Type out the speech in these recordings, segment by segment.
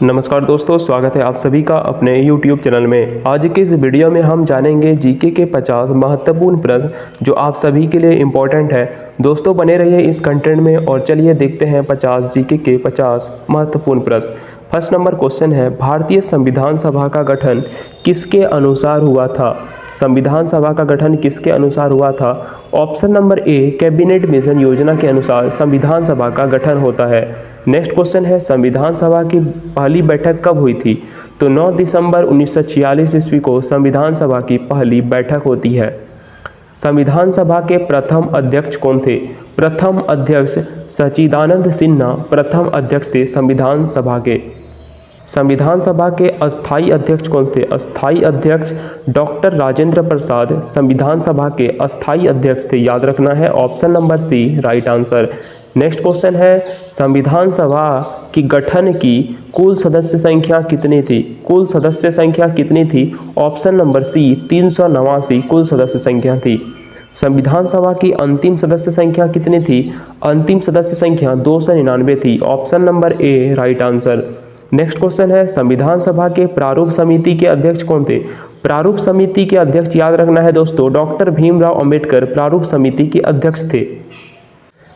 नमस्कार दोस्तों, स्वागत है आप सभी का अपने YouTube चैनल में। आज के इस वीडियो में हम जानेंगे जीके के 50 महत्वपूर्ण प्रश्न जो आप सभी के लिए इम्पोर्टेंट है। दोस्तों बने रहिए इस कंटेंट में और चलिए देखते हैं 50 जीके के 50 महत्वपूर्ण प्रश्न। फर्स्ट नंबर क्वेश्चन है, भारतीय संविधान सभा का गठन किसके अनुसार हुआ था? संविधान सभा का गठन किसके अनुसार हुआ था? ऑप्शन नंबर ए, कैबिनेट मिशन योजना के अनुसार संविधान सभा का गठन होता है। नेक्स्ट क्वेश्चन है, संविधान सभा की पहली बैठक कब हुई थी? तो 9 दिसंबर 1946 ईस्वी को संविधान सभा की पहली बैठक होती है। संविधान सभा के प्रथम अध्यक्ष कौन थे? प्रथम अध्यक्ष सच्चिदानंद सिन्हा प्रथम अध्यक्ष थे संविधान सभा के। संविधान सभा के अस्थायी अध्यक्ष कौन थे? अस्थायी अध्यक्ष डॉक्टर राजेंद्र प्रसाद संविधान सभा के अस्थायी अध्यक्ष थे। याद रखना है option number C right answer. Next question है, संविधान सभा की गठन की कुल सदस्य संख्या कितनी थी? कुल सदस्य संख्या कितनी थी? ऑप्शन नंबर सी 389 कुल सदस्य संख्या थी। संविधान सभा की अंतिम सदस्य संख्या कितनी थी? अंतिम सदस्य संख्या 299 थी। Option number A right answer. Next question है, संविधान सभा के प्रारूप समिति के अध्यक्ष कौन थे? प्रारूप समिति के अध्यक्ष याद रखना है दोस्तों, डॉक्टर भीमराव अंबेडकर प्रारूप समिति के अध्यक्ष थे।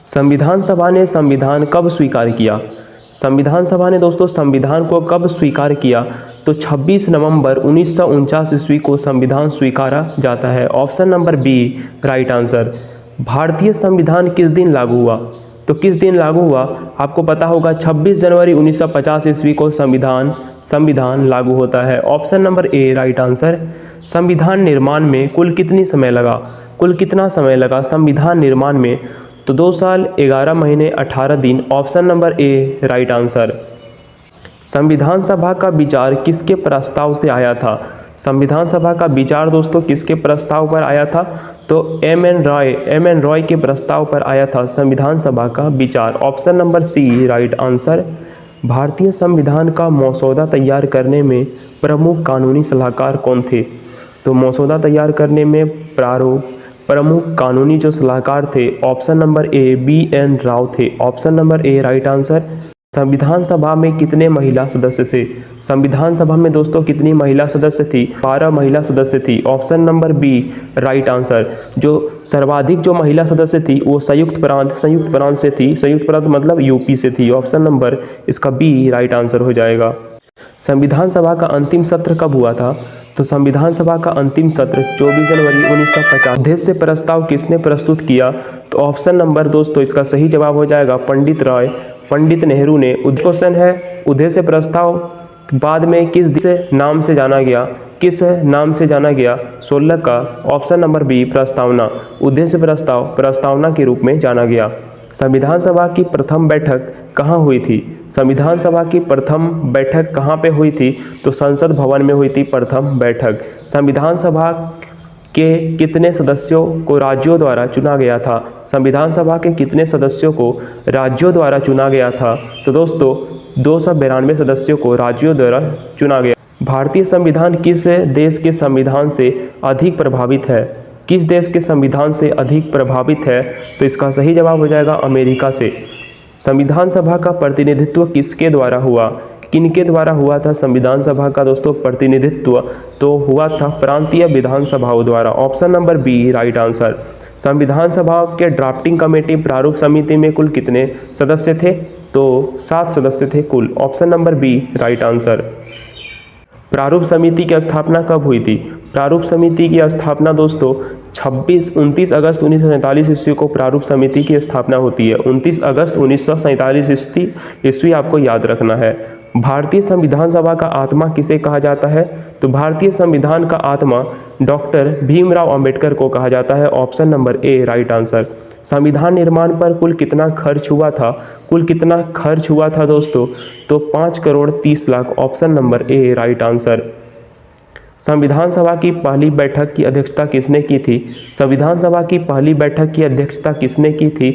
संविधान सभा ने संविधान कब स्वीकार किया? संविधान सभा ने दोस्तों संविधान को कब स्वीकार किया? तो 26 नवंबर 1949 ईस्वी को संविधान स्वीकारा जाता है। Option number B right answer. भारतीय संविधान किस दिन लागू हुआ? तो किस दिन लागू हुआ? आपको पता होगा 26 जनवरी 1950 ईस्वी को संविधान लागू होता है। Option number A right answer. संविधान निर्माण में कुल कितनी समय लगा? कुल कितना समय लगा संविधान निर्माण में? तो 2 साल 11 महीने 18 दिन। Option number A right answer. संविधान सभा का विचार किसके प्रस्ताव से आया था? संविधान सभा का विचार दोस्तों किसके प्रस्ताव पर आया था? तो एम एन रॉय के प्रस्ताव पर आया था संविधान सभा का विचार। Option number C right answer. भारतीय संविधान का मसौदा तैयार करने में प्रमुख कानूनी सलाहकार कौन थे? तो मसौदा तैयार करने में प्रमुख कानूनी जो सलाहकार थे, option number A BN Rao थे। Option number A right answer. संविधान सभा में कितने महिला सदस्य थे? संविधान सभा में दोस्तों कितनी महिला सदस्य थी? 12 महिला सदस्य थी। Option number B right answer. जो सर्वाधिक जो महिला सदस्य थी वो संयुक्त प्रांत से थी। संयुक्त प्रांत मतलब यूपी से थी। ऑप्शन नंबर इसका बी राइट आंसर हो जाएगा। संविधान सभा का अंतिम सत्र कब हुआ था? तो संविधान सभा का अंतिम सत्र 24 जनवरी 1950। उद्देश्य प्रस्ताव किसने प्रस्तुत किया? तो ऑप्शन नंबर दोस्तों इसका सही जवाब हो जाएगा पंडित नेहरू ने। क्वेश्चन है, उद्देश्य प्रस्ताव बाद में किस नाम से जाना गया? किस नाम से जाना गया? 16 का ऑप्शन नंबर बी प्रस्तावना। उद्देश्य प्रस्ताव प्रस्तावना के रूप में जाना गया। संविधान सभा की प्रथम बैठक कहाँ हुई थी? संविधान सभा की प्रथम बैठक कहाँ पे हुई थी? तो संसद भवन में हुई थी प्रथम बैठक। संविधान सभा के कितने सदस्यों को राज्यों द्वारा चुना गया था? संविधान सभा के कितने सदस्यों को राज्यों द्वारा चुना गया था? तो दोस्तों 292 सदस्यों को राज्यों द्वारा चुना गया। भारतीय संविधान किस देश के संविधान से अधिक प्रभावित है? किस देश के संविधान से अधिक प्रभावित है? तो इसका सही जवाब हो जाएगा अमेरिका से। संविधान सभा का प्रतिनिधित्व किसके द्वारा हुआ? किनके द्वारा हुआ था संविधान सभा का दोस्तों प्रतिनिधित्व? तो हुआ था प्रांतीय विधानसभाओं द्वारा। Option number B right answer. संविधान सभा के ड्राफ्टिंग कमेटी प्रारूप समिति में कुल कितने सदस्य थे? तो 7 सदस्य थे कुल। Option number B right answer. प्रारूप समिति की स्थापना कब हुई थी? प्रारूप समिति की स्थापना दोस्तों 29 अगस्त 1947 ईस्वी को प्रारूप समिति की स्थापना होती है। 29 अगस्त 1947 ईस्वी आपको याद रखना है। भारतीय संविधान सभा का आत्मा किसे कहा जाता है? तो भारतीय संविधान का आत्मा डॉक्टर भीमराव अंबेडकर को कहा जाता है। Option number A right answer. संविधान निर्माण पर कुल कितना खर्च हुआ था? कुल कितना खर्च हुआ था दोस्तों? तो 5 crore 30 lakh. Option number A right answer. संविधान सभा की पहली बैठक की अध्यक्षता किसने की थी? संविधान सभा की पहली बैठक की अध्यक्षता किसने की थी?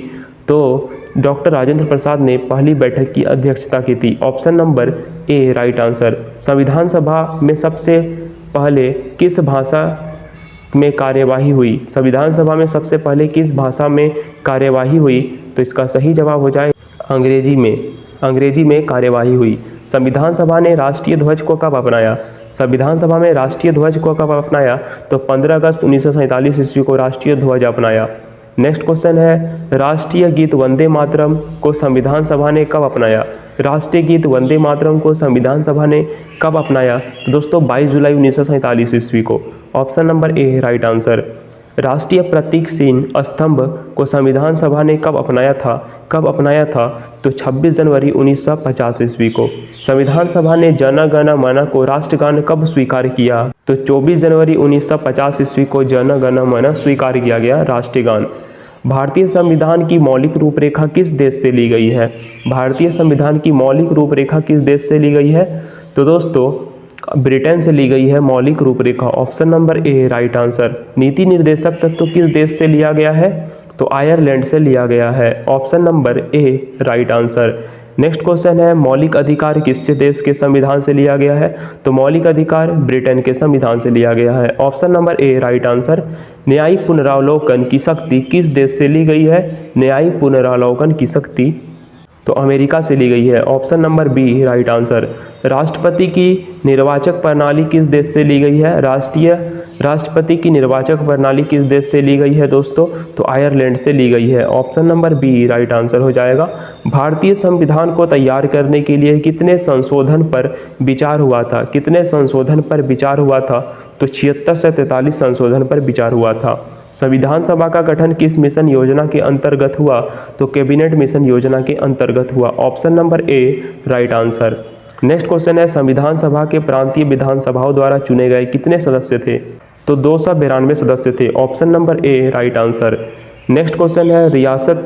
तो डॉक्टर राजेंद्र प्रसाद ने पहली बैठक की अध्यक्षता की थी। Option number A right answer. संविधान सभा में सबसे पहले किस भाषा में कार्यवाही हुई? संविधान सभा में सबसे पहले किस भाषा में कार्यवाही हुई? तो इसका सही जवाब हो जाए अंग्रेजी में कार्यवाही हुई। संविधान सभा ने राष्ट्रीय ध्वज को कब अपनाया? संविधान सभा में राष्ट्रीय ध्वज को कब अपनाया? तो 15 अगस्त 1947 ईस्वी को राष्ट्रीय ध्वज अपनाया। नेक्स्ट क्वेश्चन है, राष्ट्रीय गीत वंदे मातरम को संविधान सभा ने कब अपनाया? राष्ट्रीय गीत वंदे मातरम को संविधान सभा ने कब अपनाया? तो दोस्तों 22 जुलाई 1947 ईस्वी को। Option number A right answer. राष्ट्रीय प्रतीक चिन्ह स्तंभ को संविधान सभा ने कब अपनाया था? कब अपनाया था? तो 26 जनवरी 1950 ईस्वी को। संविधान सभा ने जन गण मन को राष्ट्रगान कब स्वीकार किया? तो 24 जनवरी 1950 ईस्वी को जन गण मन स्वीकार किया गया राष्ट्रीय गान। भारतीय संविधान की मौलिक रूपरेखा किस देश से ली गई है? भारतीय संविधान की मौलिक रूपरेखा किस देश से ली गई है? तो दोस्तों ब्रिटेन से ली गई है मौलिक रूपरेखा। Option number A right answer. नीति निर्देशक तत्व किस देश से लिया गया है? तो आयरलैंड से लिया गया है। Option number A right answer. Next question है, मौलिक अधिकार किस देश के संविधान से लिया गया है? तो मौलिक अधिकार ब्रिटेन के संविधान से लिया गया है। Option number A right answer. न्यायिक पुनरावलोकन की शक्ति किस देश से ली गई है? न्यायिक पुनरावलोकन की शक्ति तो अमेरिका से ली गई है। Option number B right answer. राष्ट्रपति की निर्वाचक प्रणाली किस देश से ली गई है? राष्ट्रपति की निर्वाचक प्रणाली किस देश से ली गई है दोस्तों? तो आयरलैंड से ली गई है। Option number B right answer हो जाएगा। भारतीय संविधान को तैयार करने के लिए कितने संशोधन पर विचार हुआ था? कितने संशोधन पर विचार हुआ था? तो 76 से 43 संशोधन पर विचार हुआ था। संविधान सभा का गठन किस मिशन योजना के अंतर्गत हुआ? तो कैबिनेट मिशन योजना के अंतर्गत हुआ। Option number A right answer. Next question है, संविधान सभा के प्रांतीय विधानसभाओं द्वारा चुने गए कितने सदस्य थे? तो 292 सदस्य थे। Option number A right answer. Next question है, रियासत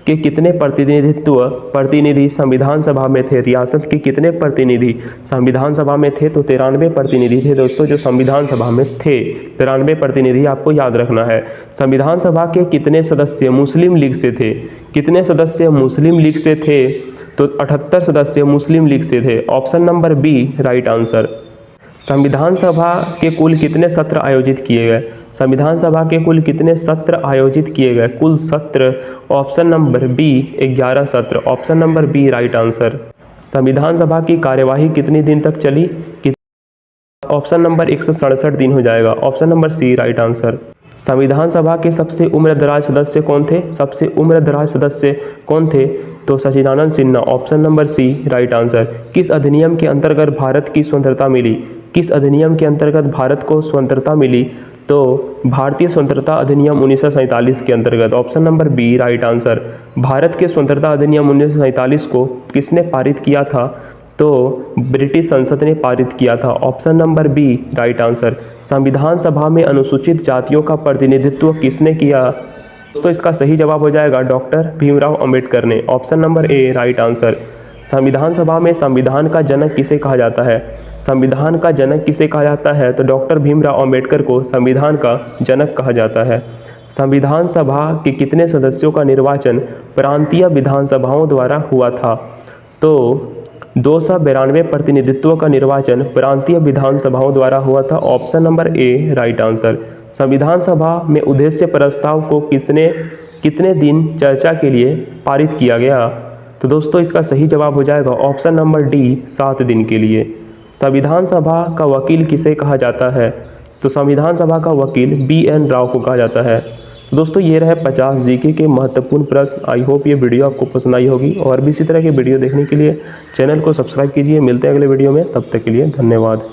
के कितने प्रतिनिधि संविधान सभा में थे? रियासत के कितने प्रतिनिधि संविधान सभा में थे? तो 93 प्रतिनिधि थे दोस्तों जो संविधान सभा में थे। 93 प्रतिनिधि आपको याद रखना है। संविधान सभा के कितने सदस्य मुस्लिम लीग से थे? कितने सदस्य मुस्लिम लीग से थे? तो 78 सदस्य मुस्लिम लीग से थे। Option number B right answer. संविधान सभा के कुल कितने सत्र आयोजित किए गए? संविधान सभा के कुल कितने सत्र आयोजित किए गए? कुल सत्र। ऑप्शन नंबर बी 11 सत्र। Option number B right answer. संविधान सभा की कार्यवाही कितने दिन तक चली? ऑप्शन नंबर 167 दिन हो जाएगा। Option number C right answer. संविधान सभा के सबसे उम्रदराज सदस्य कौन थे? सबसे उम्रदराज सदस्य कौन थे? तो Sachchidanand Sinha. Option number C right answer. किस अधिनियम के अंतर्गत भारत की स्वतंत्रता मिली? किस अधिनियम के अंतर्गत भारत को स्वतंत्रता मिली? तो भारतीय स्वतंत्रता अधिनियम 1947 के अंतर्गत। Option number B right answer. Bharat के स्वतंत्रता अधिनियम 1947 को किसने पारित किया था? तो ब्रिटिश संसद ने पारित किया था। Option number B right answer. संविधान सभा में अनुसूचित जातियों का प्रतिनिधित्व किसने किया? तो इसका सही जवाब हो जाएगा डॉक्टर भीमराव अंबेडकर ने। Option number A right answer. संविधान सभा में संविधान का जनक किसे कहा जाता है? संविधान का जनक किसे कहा जाता है? तो डॉक्टर भीमराव अंबेडकर को संविधान का जनक कहा जाता है। संविधान सभा के कितने सदस्यों का निर्वाचन प्रांतीय विधानसभाओं द्वारा हुआ था? तो 292 प्रतिनिधित्व का निर्वाचन प्रांतीय विधानसभाओं द्वारा हुआ था। Option number A right answer. संविधान सभा में उद्देश्य प्रस्ताव को कितने दिन चर्चा के लिए पारित किया गया? तो दोस्तों इसका सही जवाब हो जाएगा ऑप्शन नंबर डी 7 दिन के लिए। संविधान सभा का वकील किसे कहा जाता है? तो संविधान सभा का वकील BN राव को कहा जाता है। दोस्तों ये रहे 50 जीके के महत्वपूर्ण प्रश्न। आई होप ये वीडियो आपको पसंद आई होगी और भी इसी तरह के वीडियो देखने के लिए चैनल को सब्सक्राइब कीजिए। मिलते हैं अगले वीडियो में, तब तक के लिए धन्यवाद।